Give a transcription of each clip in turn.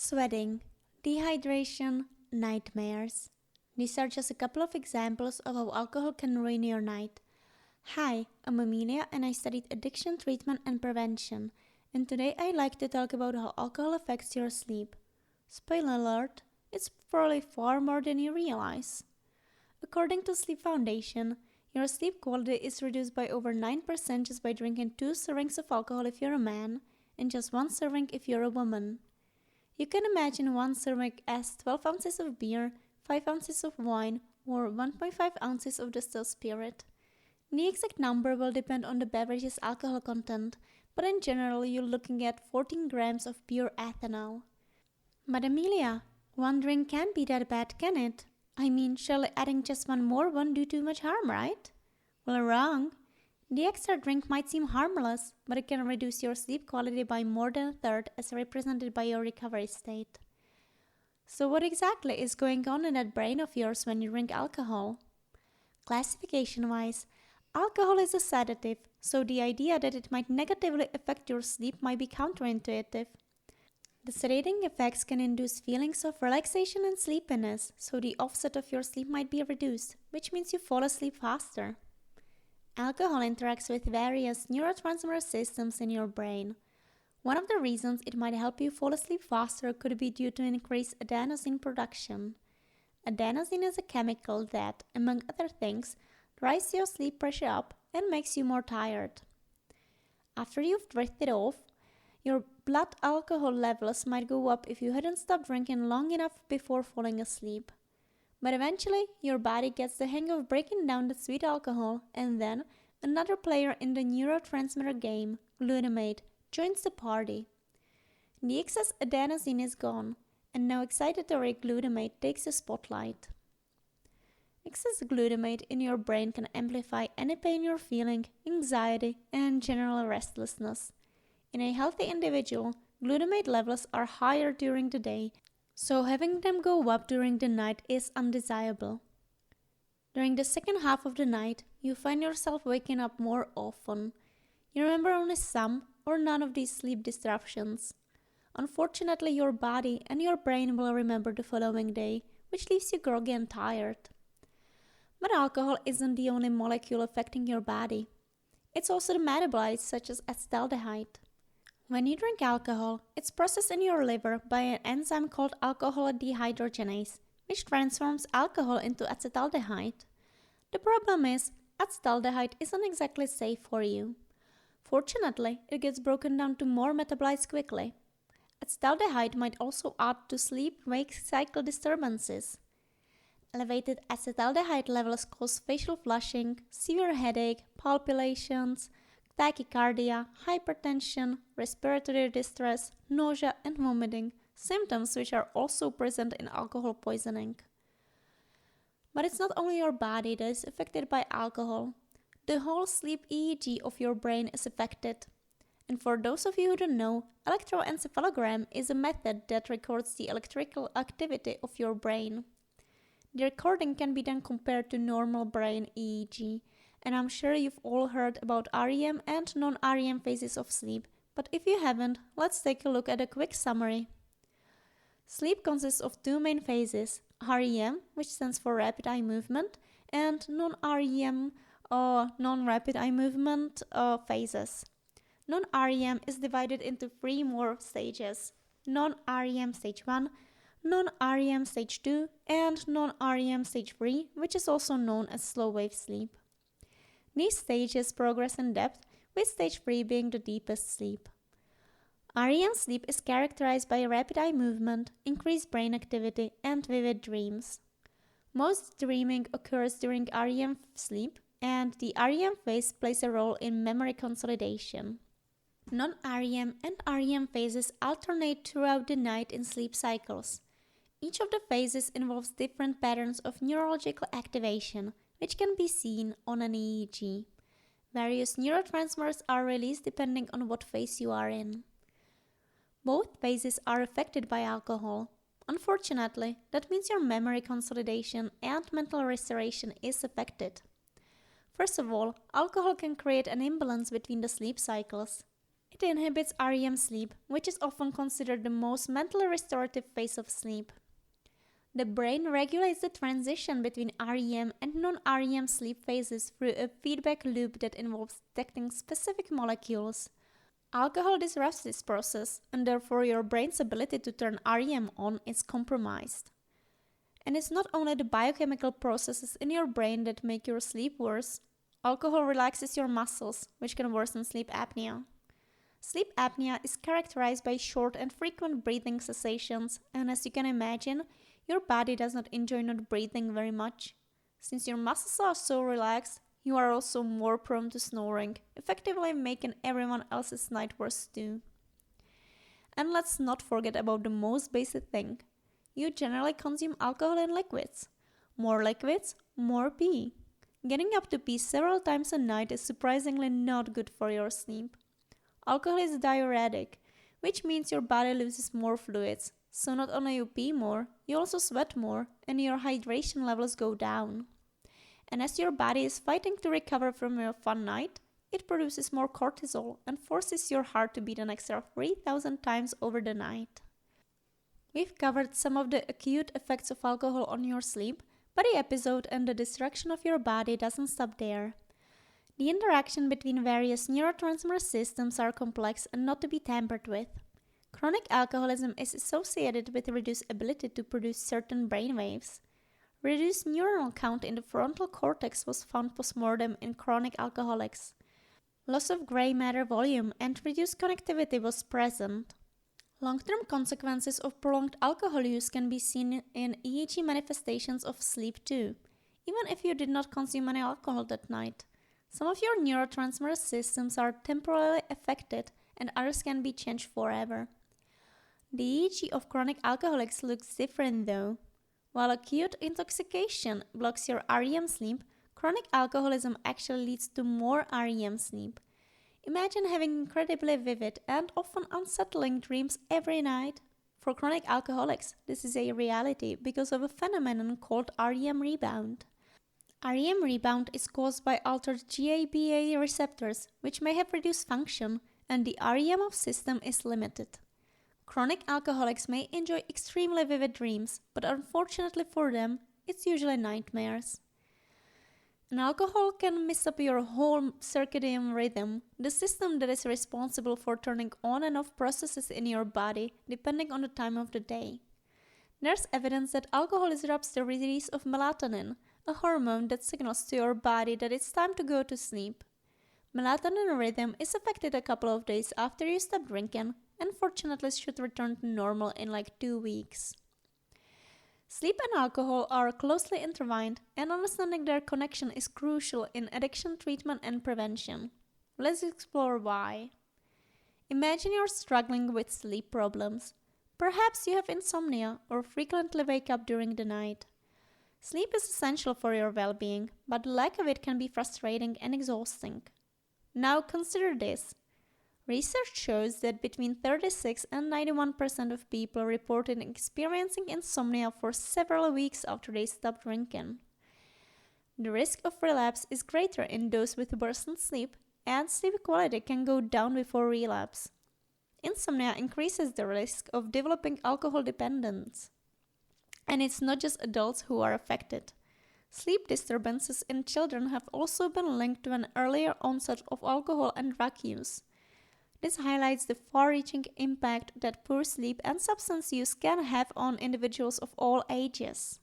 Sweating, dehydration, nightmares. These are just a couple of examples of how alcohol can ruin your night. Hi, I'm Amelia and I studied addiction treatment and prevention. And today I'd like to talk about how alcohol affects your sleep. Spoiler alert, it's probably far more than you realize. According to Sleep Foundation, your sleep quality is reduced by over 9% just by drinking 2 servings of alcohol if you're a man and just 1 serving if you're a woman. You can imagine 1 serving as 12 ounces of beer, 5 ounces of wine, or 1.5 ounces of distilled spirit. The exact number will depend on the beverage's alcohol content, but in general you're looking at 14 grams of pure ethanol. But Amelia, 1 drink can't be that bad, can it? I mean, surely adding just 1 more won't do too much harm, right? Well, wrong. The extra drink might seem harmless, but it can reduce your sleep quality by more than a third as represented by your recovery state. So what exactly is going on in that brain of yours when you drink alcohol? Classification-wise, alcohol is a sedative, so the idea that it might negatively affect your sleep might be counterintuitive. The sedating effects can induce feelings of relaxation and sleepiness, so the offset of your sleep might be reduced, which means you fall asleep faster. Alcohol interacts with various neurotransmitter systems in your brain. One of the reasons it might help you fall asleep faster could be due to increased adenosine production. Adenosine is a chemical that, among other things, drives your sleep pressure up and makes you more tired. After you've drifted off, your blood alcohol levels might go up if you hadn't stopped drinking long enough before falling asleep. But eventually, your body gets the hang of breaking down the sweet alcohol, and then another player in the neurotransmitter game, glutamate, joins the party. The excess adenosine is gone, and now excitatory glutamate takes the spotlight. Excess glutamate in your brain can amplify any pain you're feeling, anxiety, and general restlessness. In a healthy individual, glutamate levels are higher during the day, so having them go up during the night is undesirable. During the second half of the night, you find yourself waking up more often. You remember only some or none of these sleep disruptions. Unfortunately, your body and your brain will remember the following day, which leaves you groggy and tired. But alcohol isn't the only molecule affecting your body. It's also the metabolites such as acetaldehyde. When you drink alcohol, it's processed in your liver by an enzyme called alcohol dehydrogenase, which transforms alcohol into acetaldehyde. The problem is, acetaldehyde isn't exactly safe for you. Fortunately, it gets broken down to more metabolites quickly. Acetaldehyde might also add to sleep-wake cycle disturbances. Elevated acetaldehyde levels cause facial flushing, severe headache, palpitations, tachycardia, hypertension, respiratory distress, nausea, and vomiting, symptoms which are also present in alcohol poisoning. But it's not only your body that is affected by alcohol. The whole sleep EEG of your brain is affected. And for those of you who don't know, electroencephalogram is a method that records the electrical activity of your brain. The recording can be then compared to normal brain EEG. And I'm sure you've all heard about REM and non-REM phases of sleep, but if you haven't, let's take a look at a quick summary. Sleep consists of 2 main phases, REM, which stands for rapid eye movement, and non-REM or non-rapid eye movement phases. Non-REM is divided into 3 more stages, non-REM stage 1, non-REM stage 2, and non-REM stage 3, which is also known as slow wave sleep. These stages progress in depth, with stage 3 being the deepest sleep. REM sleep is characterized by rapid eye movement, increased brain activity, and vivid dreams. Most dreaming occurs during REM sleep, and the REM phase plays a role in memory consolidation. Non-REM and REM phases alternate throughout the night in sleep cycles. Each of the phases involves different patterns of neurological activation, which can be seen on an EEG. Various neurotransmitters are released depending on what phase you are in. Both phases are affected by alcohol. Unfortunately, that means your memory consolidation and mental restoration is affected. First of all, alcohol can create an imbalance between the sleep cycles. It inhibits REM sleep, which is often considered the most mentally restorative phase of sleep. The brain regulates the transition between REM and non-REM sleep phases through a feedback loop that involves detecting specific molecules. Alcohol disrupts this process, and therefore your brain's ability to turn REM on is compromised. And it's not only the biochemical processes in your brain that make your sleep worse. Alcohol relaxes your muscles, which can worsen sleep apnea. Sleep apnea is characterized by short and frequent breathing cessations, and as you can imagine, your body does not enjoy not breathing very much. Since your muscles are so relaxed, you are also more prone to snoring, effectively making everyone else's night worse too. And let's not forget about the most basic thing. You generally consume alcohol in liquids. More liquids, more pee. Getting up to pee several times a night is surprisingly not good for your sleep. Alcohol is diuretic, which means your body loses more fluids. So not only you pee more, you also sweat more and your hydration levels go down. And as your body is fighting to recover from your fun night, it produces more cortisol and forces your heart to beat an extra 3,000 times over the night. We've covered some of the acute effects of alcohol on your sleep, but the episode and the destruction of your body doesn't stop there. The interaction between various neurotransmitter systems are complex and not to be tampered with. Chronic alcoholism is associated with reduced ability to produce certain brainwaves. Reduced neuronal count in the frontal cortex was found postmortem in chronic alcoholics. Loss of gray matter volume and reduced connectivity was present. Long-term consequences of prolonged alcohol use can be seen in EEG manifestations of sleep too, even if you did not consume any alcohol that night. Some of your neurotransmitter systems are temporarily affected and others can be changed forever. The EEG of chronic alcoholics looks different though. While acute intoxication blocks your REM sleep, chronic alcoholism actually leads to more REM sleep. Imagine having incredibly vivid and often unsettling dreams every night. For chronic alcoholics, this is a reality because of a phenomenon called REM rebound. REM rebound is caused by altered GABA receptors, which may have reduced function, and the REM of system is limited. Chronic alcoholics may enjoy extremely vivid dreams, but unfortunately for them, it's usually nightmares. And alcohol can mess up your whole circadian rhythm, the system that is responsible for turning on and off processes in your body depending on the time of the day. There's evidence that alcohol disrupts the release of melatonin, a hormone that signals to your body that it's time to go to sleep. Melatonin rhythm is affected a couple of days after you stop drinking, and fortunately should return to normal in like 2 weeks. Sleep and alcohol are closely intertwined, and understanding their connection is crucial in addiction treatment and prevention. Let's explore why. Imagine you're struggling with sleep problems. Perhaps you have insomnia or frequently wake up during the night. Sleep is essential for your well-being, but the lack of it can be frustrating and exhausting. Now consider this. Research shows that between 36 and 91% of people reported experiencing insomnia for several weeks after they stopped drinking. The risk of relapse is greater in those with worsened sleep, and sleep quality can go down before relapse. Insomnia increases the risk of developing alcohol dependence. And it's not just adults who are affected. Sleep disturbances in children have also been linked to an earlier onset of alcohol and drug use. This highlights the far-reaching impact that poor sleep and substance use can have on individuals of all ages.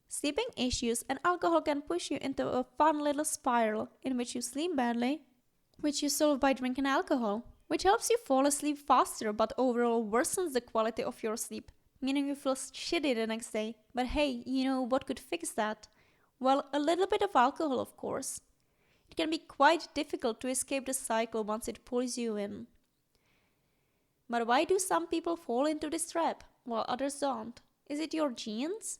Sleeping issues and alcohol can push you into a fun little spiral in which you sleep badly, which you solve by drinking alcohol, which helps you fall asleep faster but overall worsens the quality of your sleep, meaning you feel shitty the next day. But hey, what could fix that? Well, a little bit of alcohol, of course. It can be quite difficult to escape the cycle once it pulls you in. But why do some people fall into this trap while others don't? Is it your genes?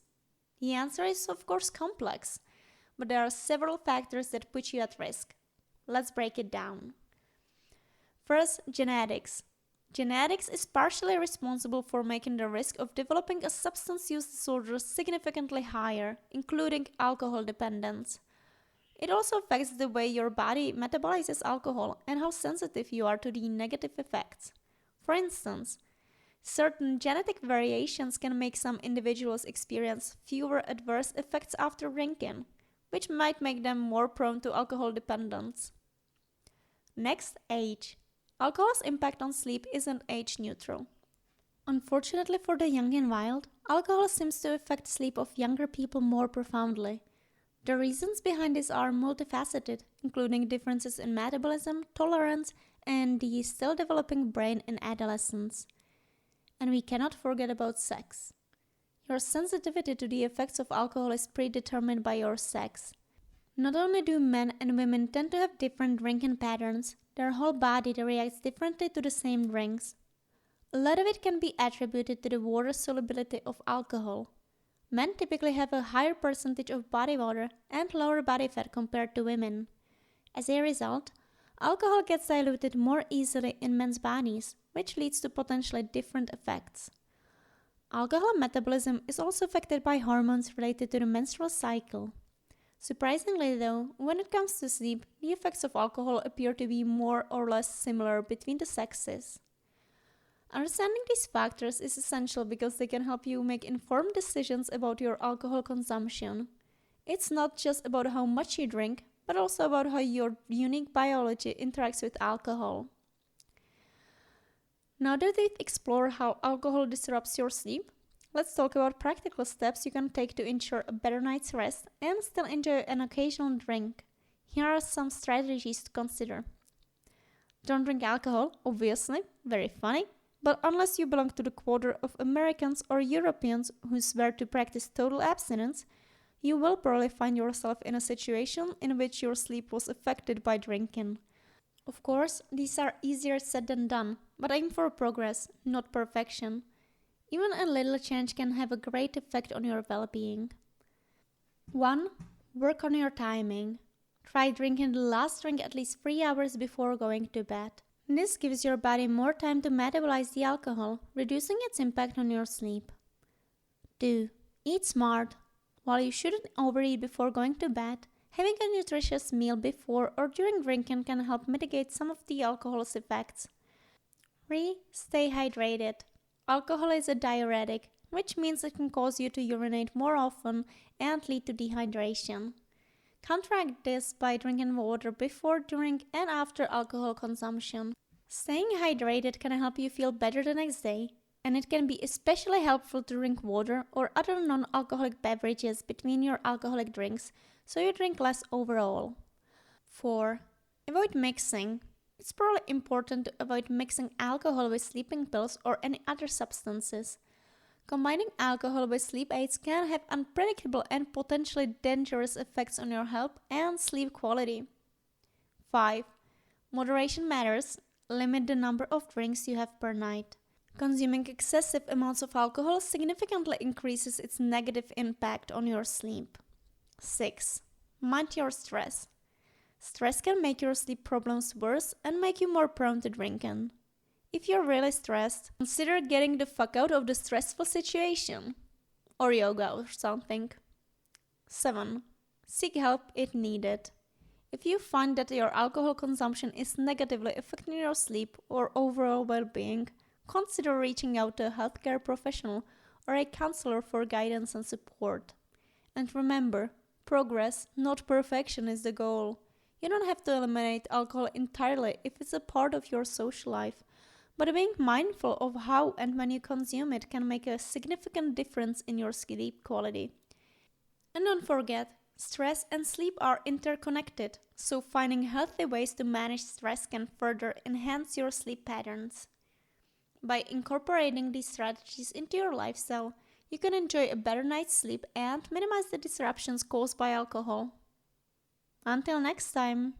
The answer is of course complex, but there are several factors that put you at risk. Let's break it down. First, genetics. Genetics is partially responsible for making the risk of developing a substance use disorder significantly higher, including alcohol dependence. It also affects the way your body metabolizes alcohol and how sensitive you are to the negative effects. For instance, certain genetic variations can make some individuals experience fewer adverse effects after drinking, which might make them more prone to alcohol dependence. Next, age. Alcohol's impact on sleep isn't age neutral. Unfortunately for the young and wild, alcohol seems to affect sleep of younger people more profoundly. The reasons behind this are multifaceted, including differences in metabolism, tolerance, and the still developing brain in adolescence. And we cannot forget about sex. Your sensitivity to the effects of alcohol is predetermined by your sex. Not only do men and women tend to have different drinking patterns, their whole body reacts differently to the same drinks. A lot of it can be attributed to the water solubility of alcohol. Men typically have a higher percentage of body water and lower body fat compared to women. As a result, alcohol gets diluted more easily in men's bodies, which leads to potentially different effects. Alcohol metabolism is also affected by hormones related to the menstrual cycle. Surprisingly though, when it comes to sleep, the effects of alcohol appear to be more or less similar between the sexes. Understanding these factors is essential because they can help you make informed decisions about your alcohol consumption. It's not just about how much you drink, but also about how your unique biology interacts with alcohol. Now that we've explored how alcohol disrupts your sleep, let's talk about practical steps you can take to ensure a better night's rest and still enjoy an occasional drink. Here are some strategies to consider. Don't drink alcohol, obviously, very funny. But unless you belong to the quarter of Americans or Europeans who swear to practice total abstinence, you will probably find yourself in a situation in which your sleep was affected by drinking. Of course, these are easier said than done, but aim for progress, not perfection. Even a little change can have a great effect on your well-being. 1. Work on your timing. Try drinking the last drink at least 3 hours before going to bed. This gives your body more time to metabolize the alcohol, reducing its impact on your sleep. 2. Eat smart. While you shouldn't overeat before going to bed, having a nutritious meal before or during drinking can help mitigate some of the alcohol's effects. 3. Stay hydrated. Alcohol is a diuretic, which means it can cause you to urinate more often and lead to dehydration. Counteract this by drinking water before, during, and after alcohol consumption. Staying hydrated can help you feel better the next day, and it can be especially helpful to drink water or other non-alcoholic beverages between your alcoholic drinks so you drink less overall. 4. Avoid mixing. It's probably important to avoid mixing alcohol with sleeping pills or any other substances. Combining alcohol with sleep aids can have unpredictable and potentially dangerous effects on your health and sleep quality. 5. Moderation matters. Limit the number of drinks you have per night. Consuming excessive amounts of alcohol significantly increases its negative impact on your sleep. 6. Mind your stress. Stress can make your sleep problems worse and make you more prone to drinking. If you're really stressed, consider getting the fuck out of the stressful situation. Or yoga or something. 7. Seek help if needed. If you find that your alcohol consumption is negatively affecting your sleep or overall well-being, consider reaching out to a healthcare professional or a counselor for guidance and support. And remember, progress, not perfection, is the goal. You don't have to eliminate alcohol entirely if it's a part of your social life. But being mindful of how and when you consume it can make a significant difference in your sleep quality. And don't forget, stress and sleep are interconnected, so finding healthy ways to manage stress can further enhance your sleep patterns. By incorporating these strategies into your lifestyle, you can enjoy a better night's sleep and minimize the disruptions caused by alcohol. Until next time!